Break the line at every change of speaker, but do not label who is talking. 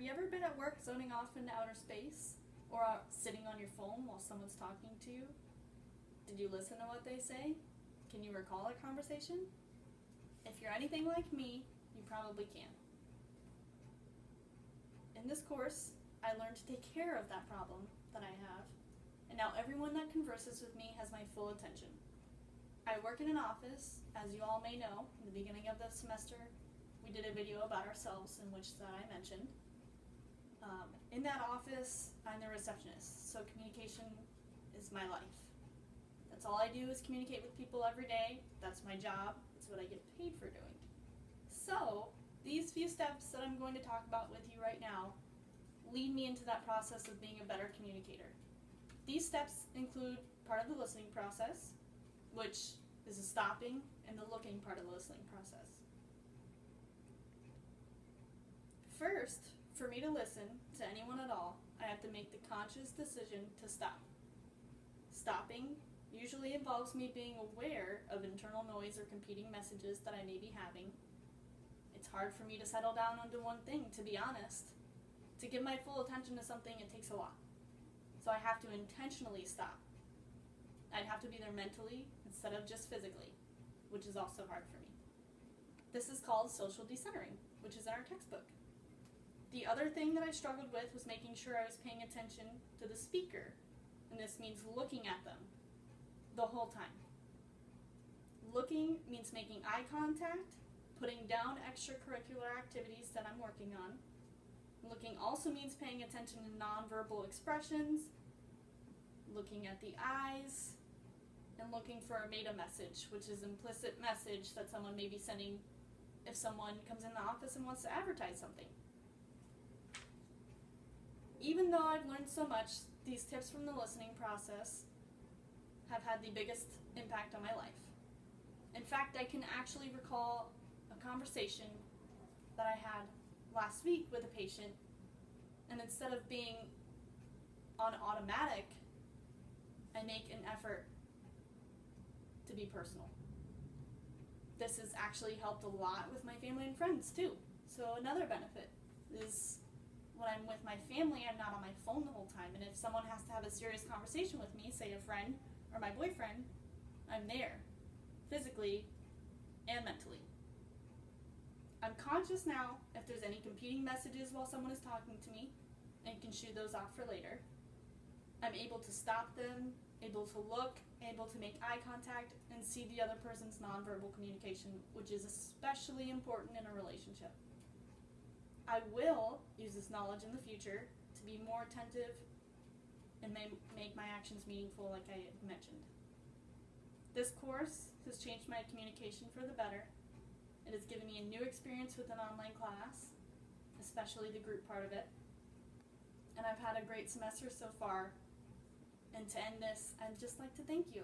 Have you ever been at work zoning off into outer space? Or sitting on your phone while someone's talking to you? Did you listen to what they say? Can you recall a conversation? If you're anything like me, you probably can. In this course, I learned to take care of that problem that I have, and now everyone that converses with me has my full attention. I work in an office, as you all may know. In the beginning of the semester, we did a video about ourselves in which that I mentioned. In that office, I'm the receptionist, so communication is my life. That's all I do is communicate with people every day. That's my job. It's what I get paid for doing. So, these few steps that I'm going to talk about with you right now lead me into that process of being a better communicator. These steps include part of the listening process, which is the stopping and the looking part of the listening process. First, for me to listen to anyone at all, I have to make the conscious decision to stop. Stopping usually involves me being aware of internal noise or competing messages that I may be having. It's hard for me to settle down onto one thing, to be honest. To give my full attention to something, it takes a lot. So I have to intentionally stop. I'd have to be there mentally instead of just physically, which is also hard for me. This is called social decentering, which is in our textbook. The other thing that I struggled with was making sure I was paying attention to the speaker, and this means looking at them the whole time. Looking means making eye contact, putting down extracurricular activities that I'm working on. Looking also means paying attention to nonverbal expressions, looking at the eyes, and looking for a meta message, which is an implicit message that someone may be sending if someone comes in the office and wants to advertise something. Even though I've learned so much, these tips from the listening process have had the biggest impact on my life. In fact, I can actually recall a conversation that I had last week with a patient, and instead of being on automatic, I make an effort to be personal. This has actually helped a lot with my family and friends too. So another benefit is when I'm with my family, I'm not on my phone the whole time, and if someone has to have a serious conversation with me, say a friend or my boyfriend, I'm there, physically and mentally. I'm conscious now if there's any competing messages while someone is talking to me, and can shoot those off for later. I'm able to stop them, able to look, able to make eye contact, and see the other person's nonverbal communication, which is especially important in a relationship. I will use this knowledge in the future to be more attentive and make my actions meaningful, like I had mentioned. This course has changed my communication for the better. It has given me a new experience with an online class, especially the group part of it. And I've had a great semester so far. And to end this, I'd just like to thank you.